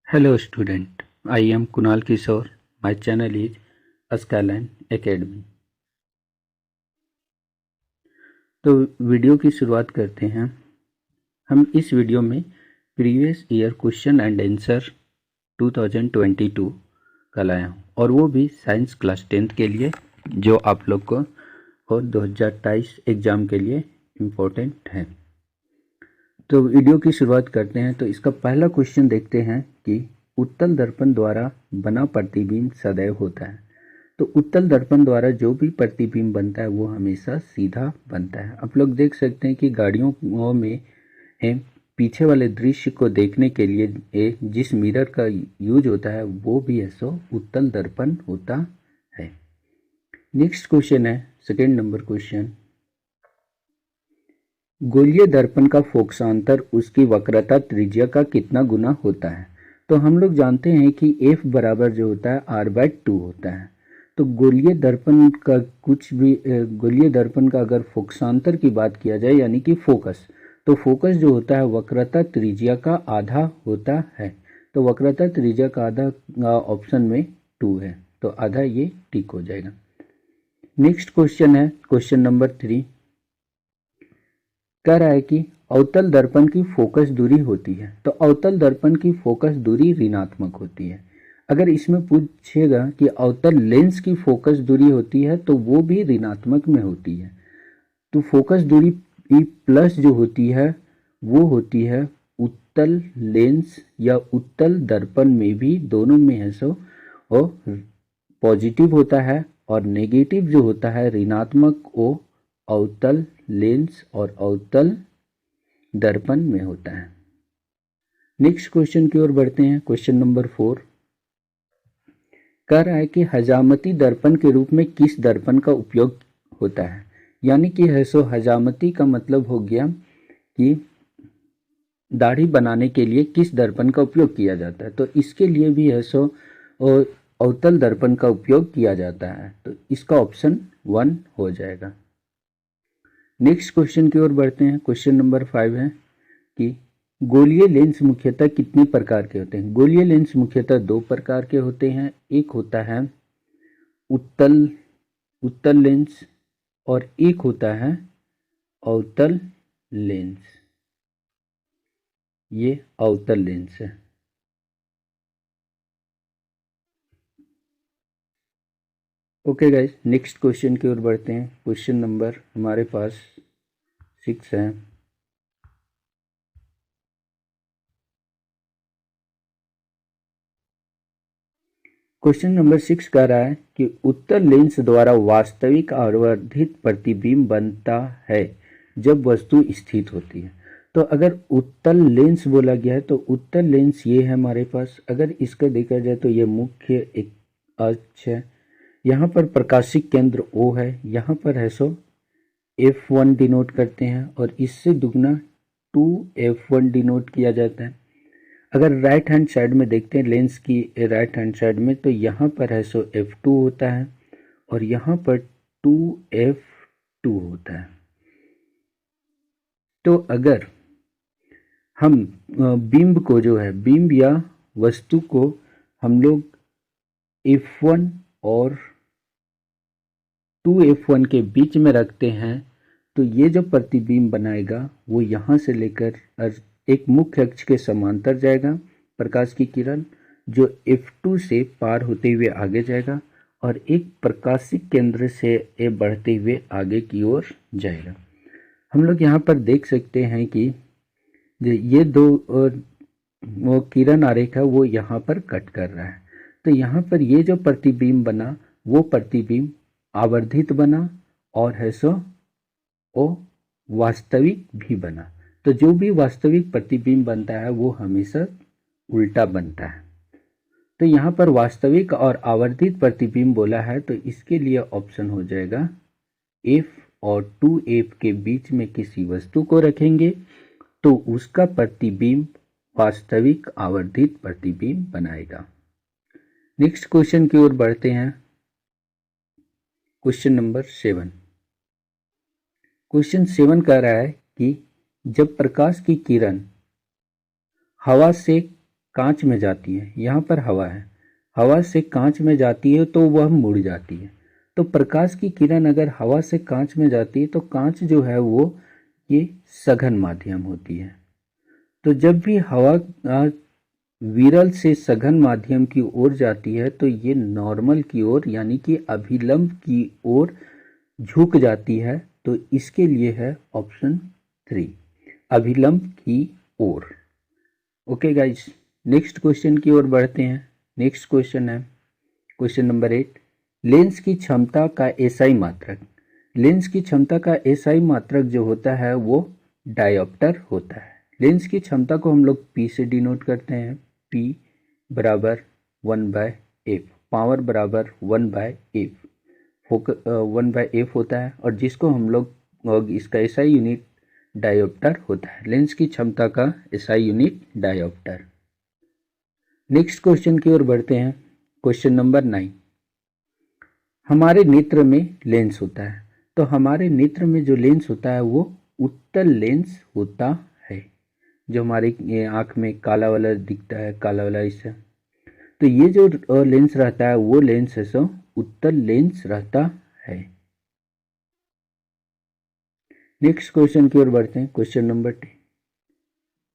Hello student, I am Kunal Kishore. My channel is Skyline Academy. तो video की शुरुआत करते हैं। हम इस वीडियो में previous year question and answer 2022 का लाया हूँ और वो भी साइंस क्लास 10th के लिए जो आप लोग को और 2023 एग्ज़ाम के लिए इम्पोर्टेंट है। तो वीडियो की शुरुआत करते हैं। तो इसका पहला क्वेश्चन देखते हैं कि उत्तल दर्पण द्वारा बना प्रतिबिंब सदैव होता है। तो उत्तल दर्पण द्वारा जो भी प्रतिबिंब बनता है वो हमेशा सीधा बनता है। आप लोग देख सकते हैं कि गाड़ियों में पीछे वाले दृश्य को देखने के लिए जिस मिरर का यूज होता है वो भी है सो उत्तल दर्पण होता है। नेक्स्ट क्वेश्चन है सेकेंड नंबर क्वेश्चन, गोलीय दर्पण का फोकसांतर उसकी वक्रता त्रिज्या का कितना गुना होता है। तो हम लोग जानते हैं कि f बराबर जो होता है r/2 होता है। तो गोलीय दर्पण का गोलीय दर्पण का अगर फोकसांतर की बात किया जाए यानी कि फोकस, तो फोकस जो होता है वक्रता त्रिज्या का आधा होता है। तो वक्रता त्रिज्या का आधा ऑप्शन में 2 है, तो आधा ये ठीक हो जाएगा। नेक्स्ट क्वेश्चन है क्वेश्चन नंबर 3, कह रहा है कि अवतल दर्पण की फोकस दूरी होती है। तो अवतल दर्पण की फोकस दूरी ऋणात्मक होती है। अगर इसमें पूछेगा कि अवतल लेंस की फोकस दूरी होती है तो वो भी ऋणात्मक में होती है। तो फोकस दूरी ई प्लस जो होती है वो होती है उत्तल लेंस या उत्तल दर्पण में भी, दोनों में है सो और पॉजिटिव होता है, और नेगेटिव जो होता है ऋणात्मक वो अवतल लेंस और अवतल दर्पण में होता है। नेक्स्ट क्वेश्चन की ओर बढ़ते हैं। क्वेश्चन नंबर 4 कह रहा है कि हजामती दर्पण के रूप में किस दर्पण का उपयोग होता है। यानी कि है सो हजामती का मतलब हो गया कि दाढ़ी बनाने के लिए किस दर्पण का उपयोग किया जाता है। तो इसके लिए भी है सो अवतल दर्पण का उपयोग किया जाता है। तो इसका ऑप्शन 1 हो जाएगा। नेक्स्ट क्वेश्चन की ओर बढ़ते हैं। क्वेश्चन नंबर 5 है कि गोलीय लेंस मुख्यतः कितने प्रकार के होते हैं। गोलीय लेंस मुख्यतः 2 प्रकार के होते हैं। एक होता है उत्तल लेंस और एक होता है अवतल लेंस। ये अवतल लेंस है। ओके गाइस, नेक्स्ट क्वेश्चन की ओर बढ़ते हैं। क्वेश्चन नंबर हमारे पास 6 है। क्वेश्चन नंबर 6 कह रहा है कि उत्तल लेंस द्वारा वास्तविक आवर्धित प्रतिबिंब बनता है जब वस्तु स्थित होती है। तो अगर उत्तल लेंस बोला गया है तो उत्तल लेंस ये है हमारे पास। अगर इसका देखा जाए तो ये मुख्य एक अक्ष है। यहाँ पर प्रकाशिक केंद्र O है। यहाँ पर है सो F1 डिनोट करते हैं और इससे दुगना 2F1 डिनोट किया जाता है। अगर राइट हैंड साइड में देखते हैं लेंस की राइट हैंड साइड में, तो यहाँ पर है सो F2 होता है और यहाँ पर 2F2 होता है। तो अगर हम बिंब को जो है बिंब या वस्तु को हम लोग F1 और 2F1 के बीच में रखते हैं तो ये जो प्रतिबिंब बनाएगा वो यहाँ से लेकर एक मुख्य अक्ष के समांतर जाएगा प्रकाश की किरण, जो F2 से पार होते हुए आगे जाएगा और एक प्रकाशिक केंद्र से ये बढ़ते हुए आगे की ओर जाएगा। हम लोग यहाँ पर देख सकते हैं कि ये दो वो किरण आरेख है वो यहाँ पर कट कर रहा है। तो यहाँ पर ये जो प्रतिबिंब बना वो प्रतिबिंब आवर्धित बना और है सो वो वास्तविक भी बना। तो जो भी वास्तविक प्रतिबिंब बनता है वो हमेशा उल्टा बनता है। तो यहाँ पर वास्तविक और आवर्धित प्रतिबिंब बोला है तो इसके लिए ऑप्शन हो जाएगा F और 2F के बीच में किसी वस्तु को रखेंगे तो उसका प्रतिबिंब वास्तविक आवर्धित प्रतिबिंब बनाएगा। नेक्स्ट क्वेश्चन की ओर बढ़ते हैं। Question number 7। क्वेश्चन 7 कह रहा है कि जब प्रकाश की किरण हवा से कांच में जाती है, यहाँ पर हवा है, हवा से कांच में जाती है तो वह मुड़ जाती है। तो प्रकाश की किरण अगर हवा से कांच में जाती है तो कांच जो है वो ये सघन माध्यम होती है। तो जब भी हवा विरल से सघन माध्यम की ओर जाती है तो ये नॉर्मल की ओर यानी कि अभिलंब की ओर झुक जाती है। तो इसके लिए है ऑप्शन 3, अभिलंब की ओर। ओके गाइस, नेक्स्ट क्वेश्चन की ओर बढ़ते हैं। नेक्स्ट क्वेश्चन है क्वेश्चन नंबर 8, लेंस की क्षमता का एसआई मात्रक। लेंस की क्षमता का एसआई मात्रक जो होता है वो डायोप्टर होता है। लेंस की क्षमता को हम लोग पी से डिनोट करते हैं, P बराबर 1/f, पावर बराबर 1/f, 1/f होता है, और जिसको हम लोग इसका एसआई यूनिट डायोप्टर होता है। लेंस की क्षमता का SI unit dioptre. Next question की ओर बढ़ते हैं। क्वेश्चन नंबर 9, हमारे नेत्र में लेंस होता है, तो हमारे नेत्र में जो लेंस होता है वो उत्तल लेंस होता है। जो हमारे आँख में काला वाला दिखता है, काला वाला इससे, तो ये जो लेंस रहता है वो लेंस है सो उत्तल लेंस रहता है। नेक्स्ट क्वेश्चन की ओर बढ़ते हैं। क्वेश्चन नंबर 10,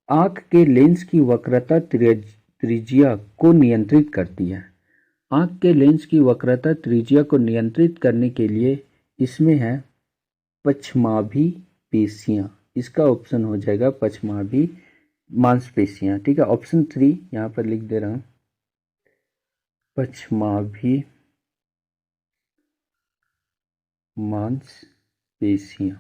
आँख के लेंस की वक्रता त्रिज्या को नियंत्रित करती है। आँख के लेंस की वक्रता त्रिज्या को नियंत्रित करने के लिए इसमें है पश्चमाभि पेशियां। इसका ऑप्शन हो जाएगा पश्चमाभि मांसपेशियां। ठीक है, ऑप्शन 3 यहाँ पर लिख दे रहा हूँ, पश्चमाभि मांसपेशियां।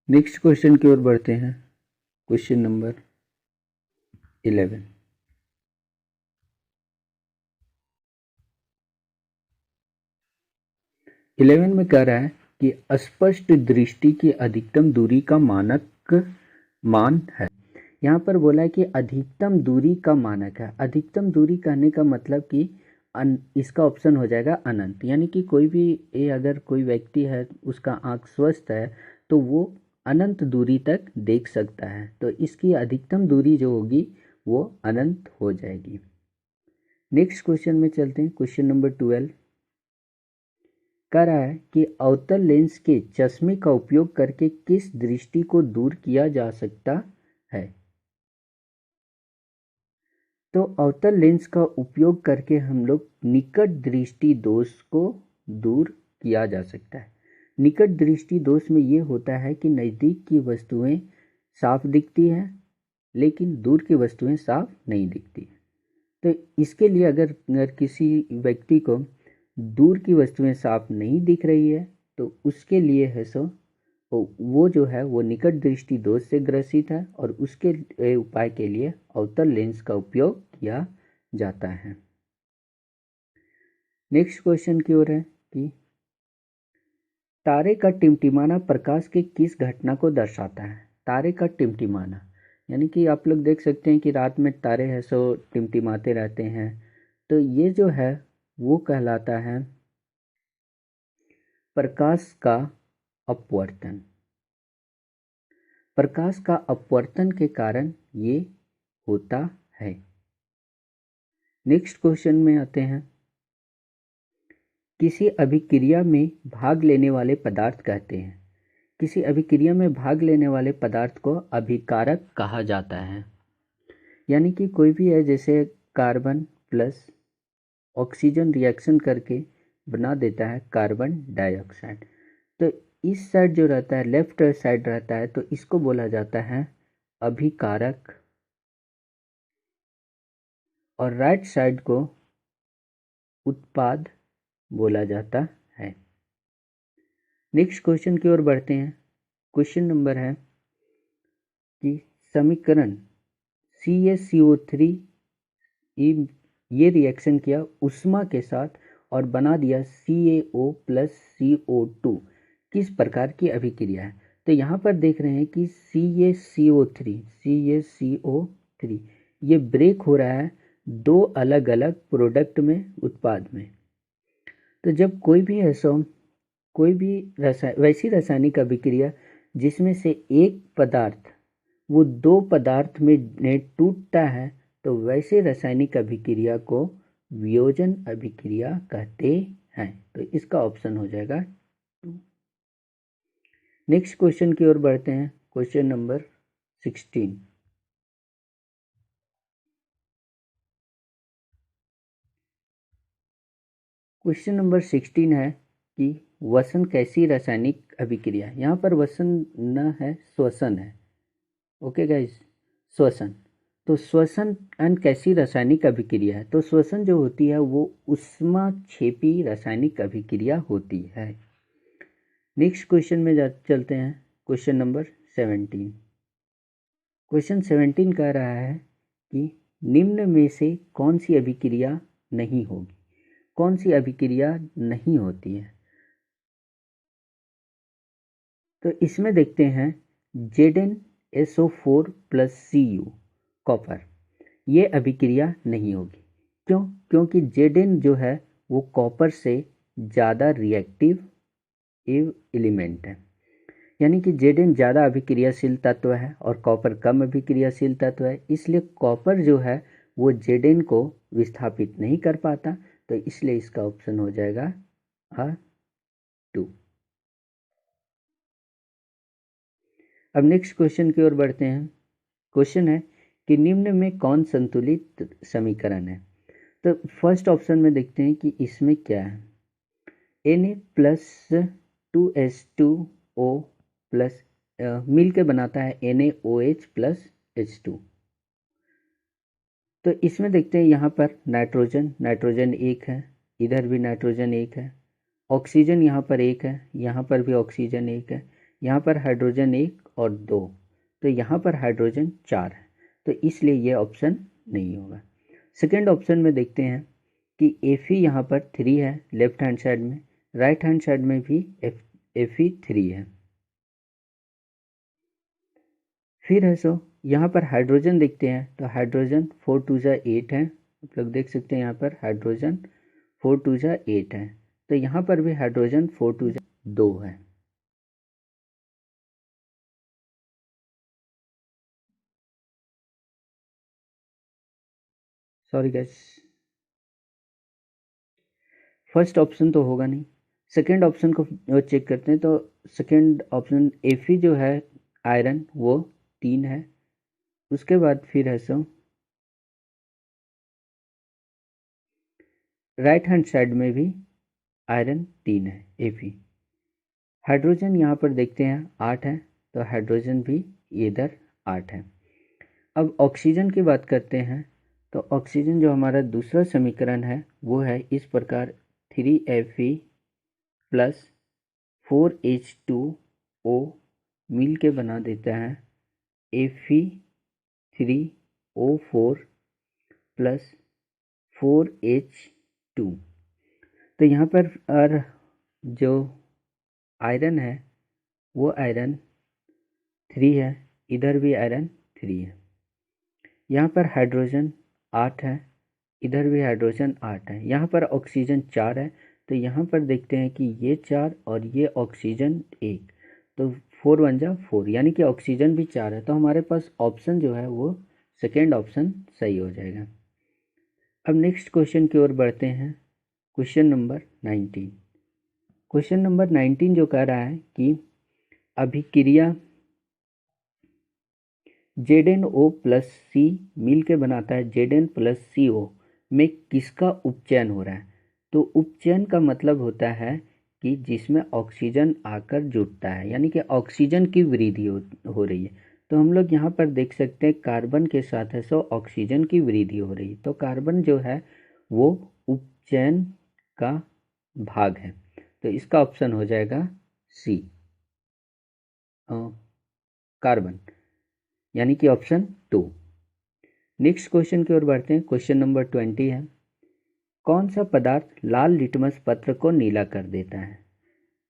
नेक्स्ट क्वेश्चन की ओर बढ़ते हैं। क्वेश्चन नंबर 11, में कह रहा है कि स्पष्ट दृष्टि की अधिकतम दूरी का मानक मान है। यहाँ पर बोला है कि अधिकतम दूरी का मानक है। अधिकतम दूरी कहने का मतलब कि इसका ऑप्शन हो जाएगा अनंत, यानी कि कोई भी अगर कोई व्यक्ति है उसका आँख स्वस्थ है तो वो अनंत दूरी तक देख सकता है, तो इसकी अधिकतम दूरी जो होगी वो अनंत हो जाएगी। नेक्स्ट क्वेश्चन में चलते हैं। क्वेश्चन नंबर 12 कह रहा है कि अवतल लेंस के चश्मे का उपयोग करके किस दृष्टि को दूर किया जा सकता है। तो अवतल लेंस का उपयोग करके हम लोग निकट दृष्टि दोष को दूर किया जा सकता है। निकट दृष्टि दोष में ये होता है कि नज़दीक की वस्तुएं साफ दिखती हैं लेकिन दूर की वस्तुएं साफ नहीं दिखती। तो इसके लिए अगर किसी व्यक्ति को दूर की वस्तुएं साफ नहीं दिख रही है तो उसके लिए है सो वो जो है वो निकट दृष्टि दोष से ग्रसित है और उसके उपाय के लिए अवतल लेंस का उपयोग किया जाता है। नेक्स्ट क्वेश्चन की ओर है कि तारे का टिमटिमाना प्रकाश के किस घटना को दर्शाता है। तारे का टिमटिमाना यानी कि आप लोग देख सकते हैं कि रात में तारे हैं सो टिमटिमाते रहते हैं, तो ये जो है वो कहलाता है प्रकाश का अपवर्तन। प्रकाश का अपवर्तन के कारण ये होता है। नेक्स्ट क्वेश्चन में आते हैं। किसी अभिक्रिया में भाग लेने वाले पदार्थ कहते हैं। किसी अभिक्रिया में भाग लेने वाले पदार्थ को अभिकारक कहा जाता है। यानी कि कोई भी है, जैसे कार्बन प्लस ऑक्सीजन रिएक्शन करके बना देता है कार्बन डाइऑक्साइड, तो इस साइड जो रहता है लेफ्ट साइड रहता है तो इसको बोला जाता है अभिकारक, और राइट साइड को उत्पाद बोला जाता है। नेक्स्ट क्वेश्चन की ओर बढ़ते हैं। क्वेश्चन नंबर है कि समीकरण CaCO3 ये रिएक्शन किया उष्मा के साथ और बना दिया CaO प्लस CO2, किस प्रकार की अभिक्रिया है। तो यहाँ पर देख रहे हैं कि CaCO3 ये ब्रेक हो रहा है दो अलग अलग प्रोडक्ट में, उत्पाद में। तो जब कोई भी ऐसा कोई भी वैसी रासायनिक अभिक्रिया जिसमें से एक पदार्थ वो दो पदार्थ में टूटता है, तो वैसे रासायनिक अभिक्रिया को वियोजन अभिक्रिया कहते हैं। तो इसका ऑप्शन हो जाएगा 2। नेक्स्ट क्वेश्चन की ओर बढ़ते हैं। Question number 16। क्वेश्चन नंबर 16 है कि वसन कैसी रासायनिक अभिक्रिया। यहाँ पर वसन न है, श्वसन है। ओके गाइस, श्वसन। तो श्वसन एंड कैसी रासायनिक अभिक्रिया है। तो श्वसन जो होती है वो ऊष्माक्षेपी रासायनिक अभिक्रिया होती है। नेक्स्ट क्वेश्चन में चलते हैं। Question number 17। क्वेश्चन 17 कह रहा है कि निम्न में से कौन सी अभिक्रिया नहीं होगी, कौन सी अभिक्रिया नहीं होती है। तो इसमें देखते हैं ZnSO4 + Cu कॉपर, ये अभिक्रिया नहीं होगी। क्यों? क्योंकि Zn जो है वो कॉपर से ज़्यादा रिएक्टिव एलिमेंट है, यानी कि Zn ज़्यादा अभिक्रियाशील तत्व है और कॉपर कम अभिक्रियाशील तत्व है। इसलिए कॉपर जो है वो Zn को विस्थापित नहीं कर पाता, तो इसलिए इसका ऑप्शन हो जाएगा 2। अब नेक्स्ट क्वेश्चन की ओर बढ़ते हैं। क्वेश्चन है कि निम्न में कौन संतुलित समीकरण है। तो फर्स्ट ऑप्शन में देखते हैं कि इसमें क्या है। Na+2H2O प्लस मिल के बनाता है NaOH + H2। तो इसमें देखते हैं यहाँ पर नाइट्रोजन एक है, इधर भी नाइट्रोजन एक है, ऑक्सीजन यहाँ पर एक है, यहाँ पर भी ऑक्सीजन एक है, यहाँ पर हाइड्रोजन 1 और 2, तो यहाँ पर हाइड्रोजन 4 है। तो इसलिए ये ऑप्शन नहीं होगा। सेकेंड ऑप्शन में देखते हैं कि Fe यहाँ पर 3 है लेफ्ट हैंड साइड में, राइट हैंड साइड में भी Fe 3 है। फिर है सो यहाँ पर हाइड्रोजन देखते हैं, तो हाइड्रोजन 4 2 8 है, आप लोग देख सकते हैं यहाँ पर हाइड्रोजन 4 2 8 है, तो यहाँ पर भी हाइड्रोजन 4 2 2 है। सॉरी गैस, फर्स्ट ऑप्शन तो होगा नहीं, सेकेंड ऑप्शन को चेक करते हैं। तो सेकेंड ऑप्शन Fe जो है आयरन वो 3 है। उसके बाद फिर है सो राइट हैंड साइड में भी आयरन 3 है Fe। हाइड्रोजन यहाँ पर देखते हैं 8 है, तो हाइड्रोजन भी इधर 8 है। अब ऑक्सीजन की बात करते हैं, तो ऑक्सीजन जो हमारा दूसरा समीकरण है वो है इस प्रकार 3Fe + 4H2O मिल के बना देता है Fe3O4 + 4H2। तो यहाँ पर जो आयरन है वो आयरन 3 है, इधर भी आयरन 3 है। यहाँ पर हाइड्रोजन 8 है, इधर भी हाइड्रोजन 8 है। यहाँ पर ऑक्सीजन 4 है, तो यहाँ पर देखते हैं कि ये 4 और ये ऑक्सीजन 1, तो 4 1 जा 4, यानी कि ऑक्सीजन भी 4 है। तो हमारे पास ऑप्शन जो है वो सेकेंड ऑप्शन सही हो जाएगा। अब नेक्स्ट क्वेश्चन की ओर बढ़ते हैं। Question number 19। क्वेश्चन नंबर 19 जो कह रहा है कि अभिक्रिया ZnO + C मिल के बनाता है Zn + CO में किसका उपचयन हो रहा है। तो उपचयन का मतलब होता है कि जिसमें ऑक्सीजन आकर जुड़ता है, यानी कि ऑक्सीजन की वृद्धि हो रही है। तो हम लोग यहाँ पर देख सकते हैं कार्बन के साथ है सो ऑक्सीजन की वृद्धि हो रही है, तो कार्बन जो है वो उपचयन का भाग है, तो इसका ऑप्शन हो जाएगा C कार्बन, यानी कि ऑप्शन 2। नेक्स्ट क्वेश्चन की ओर बढ़ते हैं। क्वेश्चन नंबर 20 है, कौन सा पदार्थ लाल लिटमस पत्र को नीला कर देता है।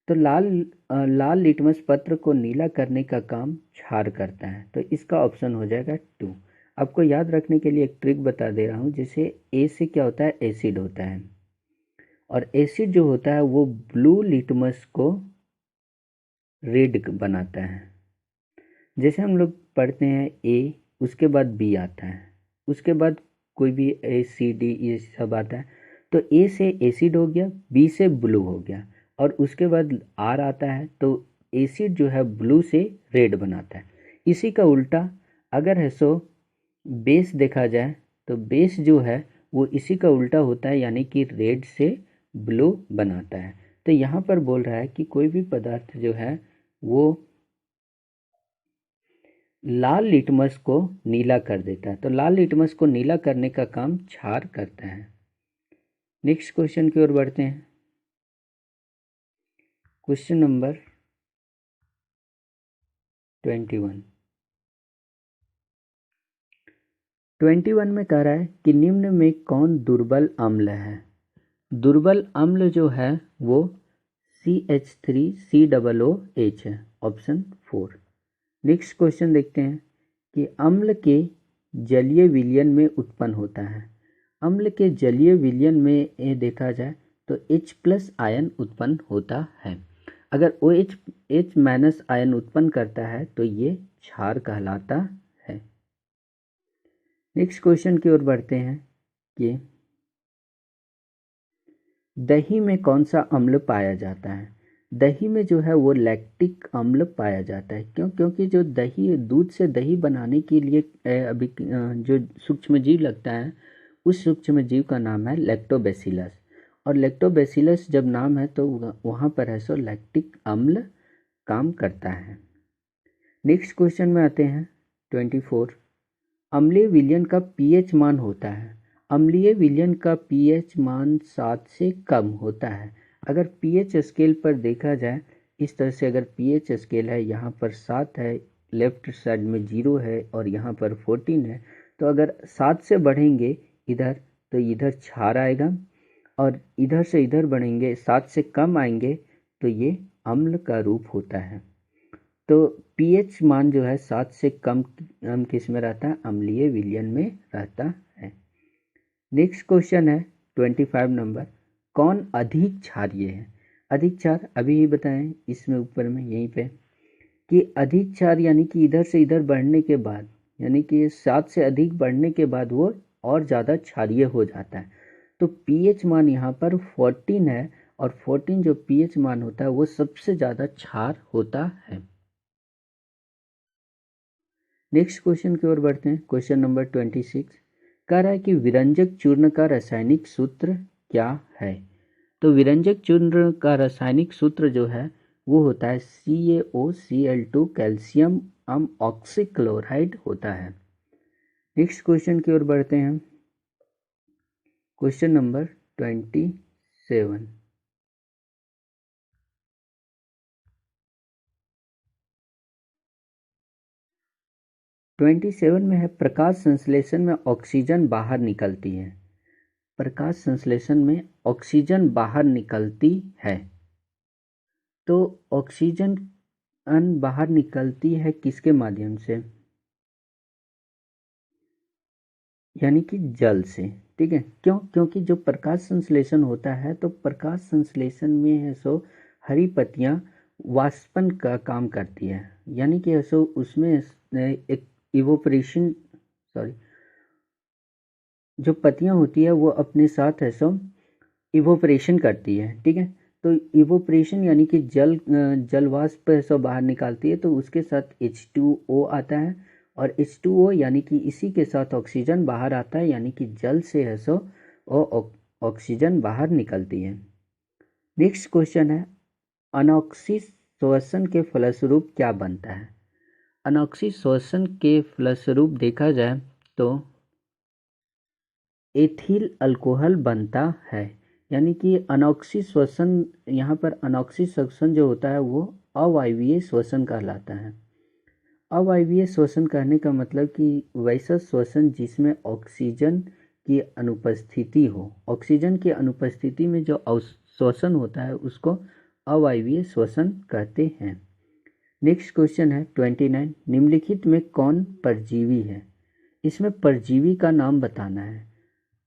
तो लाल लिटमस पत्र को नीला करने का काम क्षार करता है, तो इसका ऑप्शन हो जाएगा 2। आपको याद रखने के लिए एक ट्रिक बता दे रहा हूँ, जैसे ए से क्या होता है, एसिड होता है, और एसिड जो होता है वो ब्लू लिटमस को रेड बनाता है, जैसे हम लोग पढ़ते हैं ए, उसके बाद बी आता है, उसके बाद कोई भी ए सी डी ये सब आता है, तो ए से एसिड हो गया, बी से ब्लू हो गया, और उसके बाद आर आता है, तो एसिड जो है ब्लू से रेड बनाता है। इसी का उल्टा अगर है सो बेस देखा जाए, तो बेस जो है वो इसी का उल्टा होता है, यानी कि रेड से ब्लू बनाता है। तो यहाँ पर बोल रहा है कि कोई भी पदार्थ जो है वो लाल लिटमस को नीला कर देता है, तो लाल लिटमस को नीला करने का काम क्षार करता है। नेक्स्ट क्वेश्चन की ओर बढ़ते हैं। क्वेश्चन नंबर 21 में कह रहा है कि निम्न में कौन दुर्बल अम्ल है। दुर्बल अम्ल जो है वो CH3COOH है, ऑप्शन 4। नेक्स्ट क्वेश्चन देखते हैं कि अम्ल के जलीय विलयन में उत्पन्न होता है। अम्ल के जलीय विलयन में ये देखा जाए तो H+ आयन उत्पन्न होता है। अगर OH आयन उत्पन्न करता है तो ये क्षार कहलाता है। नेक्स्ट क्वेश्चन की ओर बढ़ते हैं कि दही में कौन सा अम्ल पाया जाता है। दही में जो है वो लैक्टिक अम्ल पाया जाता है। क्यों? क्योंकि जो दही, दूध से दही बनाने के लिए अभी जो सूक्ष्म जीव लगता है, उस सूक्ष्म जीव का नाम है लैक्टोबैसिलस, और लैक्टोबैसिलस जब नाम है तो वहाँ पर है सो लैक्टिक अम्ल काम करता है। नेक्स्ट क्वेश्चन में आते हैं 24। अम्लीय विलयन का पीएच मान होता है। अम्लीय विलयन का पीएच मान 7 से कम होता है। अगर पीएच स्केल पर देखा जाए इस तरह से, अगर पीएच स्केल है, यहाँ पर 7 है, लेफ्ट साइड में 0 है और यहाँ पर 14 है, तो अगर 7 से बढ़ेंगे इधर तो इधर क्षार आएगा, और इधर से इधर बढ़ेंगे 7 से कम आएंगे तो ये अम्ल का रूप होता है। तो पीएच मान जो है 7 से कम किस में रहता है? अम्लीय विलयन में रहता है। नेक्स्ट क्वेश्चन है 25 नंबर। कौन अधिक क्षारीय है? अधिक क्षार अभी ही बताएं इसमें ऊपर में यहीं पे कि अधिक क्षार यानी कि इधर से इधर बढ़ने के बाद, यानी कि 7 से अधिक बढ़ने के बाद वो और ज़्यादा क्षारीय हो जाता है। तो पीएच मान यहाँ पर 14 है, और 14 जो पीएच मान होता है वो सबसे ज़्यादा क्षार होता है। नेक्स्ट क्वेश्चन की ओर बढ़ते हैं। क्वेश्चन नंबर 26 कह रहा है कि विरंजक चूर्ण का रासायनिक सूत्र क्या है। तो विरंजक चूर्ण का रासायनिक सूत्र जो है वो होता है CaOCl2 कैल्शियम ऑक्सीक्लोराइड होता है। नेक्स्ट क्वेश्चन की ओर बढ़ते हैं। क्वेश्चन नंबर 27 में है प्रकाश संश्लेषण में ऑक्सीजन बाहर निकलती है। प्रकाश संश्लेषण में ऑक्सीजन बाहर निकलती है। तो ऑक्सीजन बाहर निकलती है किसके माध्यम से? यानी कि जल से। ठीक है, क्यों? क्योंकि जो प्रकाश संश्लेषण होता है तो प्रकाश संश्लेषण में है सो हरी पत्तियां वाष्पन का काम करती है, यानी कि सो उसमें एक इवोपरेशन, सॉरी, जो पत्तियां होती है वो अपने साथ है सो इवोपरेशन करती है। ठीक है, तो इवोपरेशन यानी कि जल वाष्प है सो बाहर निकालती है, तो उसके साथ H2O आता है, और H2O यानी कि इसी के साथ ऑक्सीजन बाहर आता है, यानी कि जल से है सो ऑक्सीजन बाहर निकलती है। नेक्स्ट क्वेश्चन है अनॉक्सी श्वसन के फलस्वरूप क्या बनता है। अनॉक्सी श्वसन के फलस्वरूप देखा जाए तो एथिल अल्कोहल बनता है, यानी कि अनॉक्सी श्वसन, यहाँ पर अनॉक्सी श्वसन जो होता है वो अवायवीय श्वसन कहलाता है। अवायवीय श्वसन कहने का मतलब कि वैसा श्वसन जिसमें ऑक्सीजन की अनुपस्थिति हो। ऑक्सीजन की अनुपस्थिति में जो श्वसन होता है उसको अवायवीय श्वसन कहते हैं। नेक्स्ट क्वेश्चन है 29। निम्नलिखित में कौन परजीवी है? इसमें परजीवी का नाम बताना है,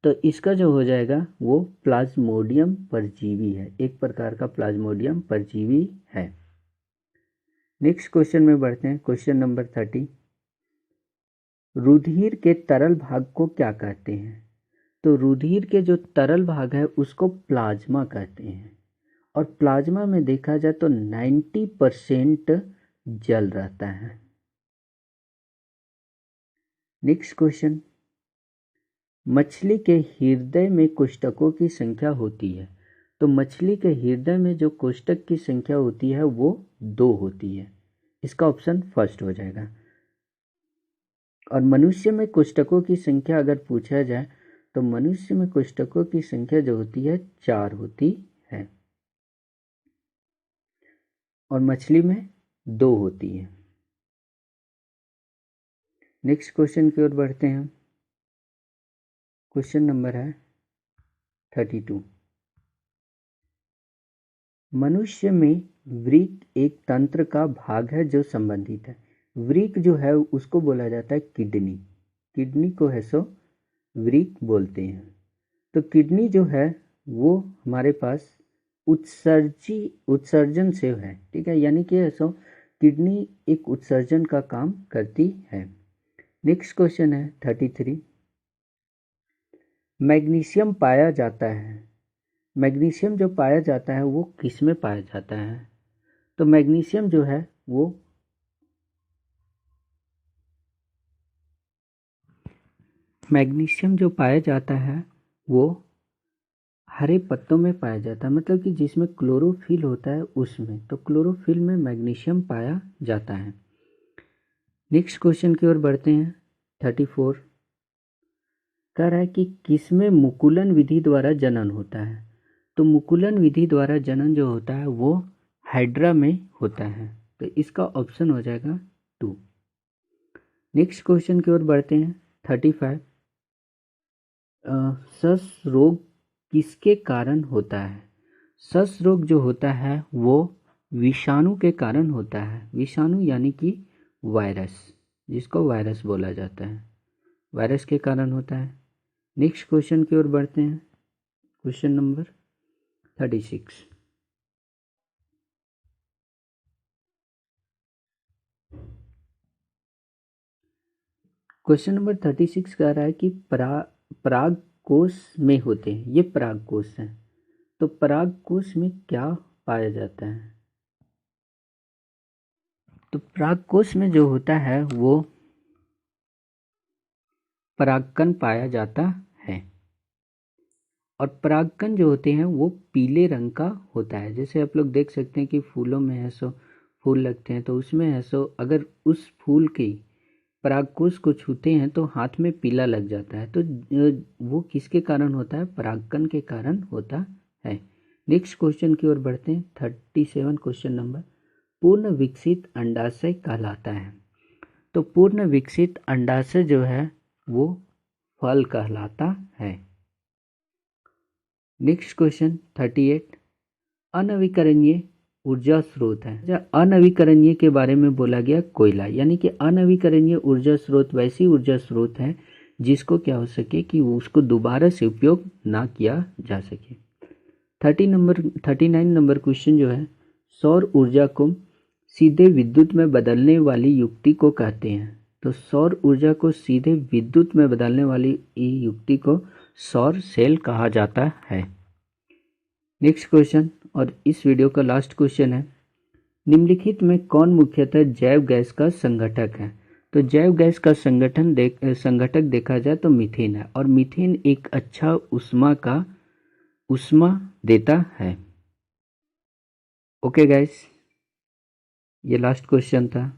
तो इसका जो हो जाएगा वो प्लाज्मोडियम परजीवी है, एक प्रकार का प्लाज्मोडियम परजीवी है। नेक्स्ट क्वेश्चन में बढ़ते हैं, क्वेश्चन नंबर 30। रुधिर के तरल भाग को क्या कहते हैं? तो रुधिर के जो तरल भाग है उसको प्लाज्मा कहते हैं, और प्लाज्मा में देखा जाए तो 90% जल रहता है। नेक्स्ट क्वेश्चन, मछली के हृदय में कोष्ठकों की संख्या होती है। तो मछली के हृदय में जो कोष्ठक की संख्या होती है वो 2 होती है। इसका ऑप्शन फर्स्ट हो जाएगा। और मनुष्य में कोष्ठकों की संख्या अगर पूछा जाए तो मनुष्य में कोष्ठकों की संख्या जो होती है 4 होती है, और मछली में 2 होती है। नेक्स्ट क्वेश्चन की ओर बढ़ते हैं। क्वेश्चन नंबर है 32। मनुष्य में वृक्क एक तंत्र का भाग है जो संबंधित है। वृक्क जो है उसको बोला जाता है किडनी। किडनी को है सो वृक्क बोलते हैं। तो किडनी जो है वो हमारे पास उत्सर्जन से है, ठीक है, यानी कि ऐसा किडनी एक उत्सर्जन का काम करती है। नेक्स्ट क्वेश्चन है 33। मैग्नीशियम पाया जाता है। मैग्नीशियम जो पाया जाता है वो किस में पाया जाता है? तो मैग्नीशियम जो है वो मैग्नीशियम जो पाया जाता है वो हरे पत्तों में पाया जाता है, मतलब कि जिसमें क्लोरोफिल होता है उसमें। तो क्लोरोफिल में मैग्नीशियम पाया जाता है। नेक्स्ट क्वेश्चन की ओर बढ़ते हैं 34। कह रहा है कि किसमें मुकुलन विधि द्वारा जनन होता है? तो मुकुलन विधि द्वारा जनन जो होता है वो हाइड्रा में होता है। तो इसका ऑप्शन हो जाएगा 2। नेक्स्ट क्वेश्चन की ओर बढ़ते हैं 35। सस रोग किसके कारण होता है? सस रोग जो होता है वो विषाणु के कारण होता है। विषाणु यानी कि वायरस, जिसको वायरस बोला जाता है, वायरस के कारण होता है। नेक्स्ट क्वेश्चन की ओर बढ़ते हैं। Question number 36। क्वेश्चन नंबर 36 कह रहा है कि पराग कोश में होते हैं। ये पराग कोश है। तो पराग कोश में क्या पाया जाता है? तो पराग कोश में जो होता है वो परागकण पाया जाता है, और परागकण जो होते हैं वो पीले रंग का होता है। जैसे आप लोग देख सकते हैं कि फूलों में है सो फूल लगते हैं, तो उसमें है सो अगर उस फूल की परागकोश को छूते हैं तो हाथ में पीला लग जाता है। तो वो किसके कारण होता है? परागकण के कारण होता है। नेक्स्ट क्वेश्चन की ओर बढ़ते हैं 37 क्वेश्चन नंबर। पूर्ण विकसित अंडाशय कहलाता है। तो पूर्ण विकसित अंडाशय जो है वो फल कहलाता है। Next question 38। अनवीकरणीय ऊर्जा स्रोत है। अनवीकरणीय के बारे में बोला गया कोयला, यानी कि अनवीकरणीय ऊर्जा स्रोत वैसी ऊर्जा स्रोत है जिसको क्या हो सके कि उसको दोबारा से उपयोग ना किया जा सके। 39 नंबर क्वेश्चन जो है, सौर ऊर्जा को सीधे विद्युत में बदलने वाली युक्ति को कहते हैं। तो सौर ऊर्जा को सीधे विद्युत में बदलने वाली युक्ति को सौर सेल कहा जाता है। नेक्स्ट क्वेश्चन और इस वीडियो का लास्ट क्वेश्चन है, निम्नलिखित में कौन मुख्यतः जैव गैस का संघटक है? तो जैव गैस का संघटक देखा जाए तो मीथेन है, और मीथेन एक अच्छा उष्मा देता है। ओके गाइस, ये लास्ट क्वेश्चन था।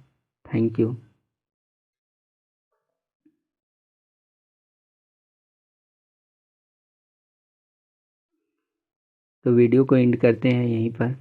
Thank you. तो वीडियो को एंड करते हैं यहीं पर।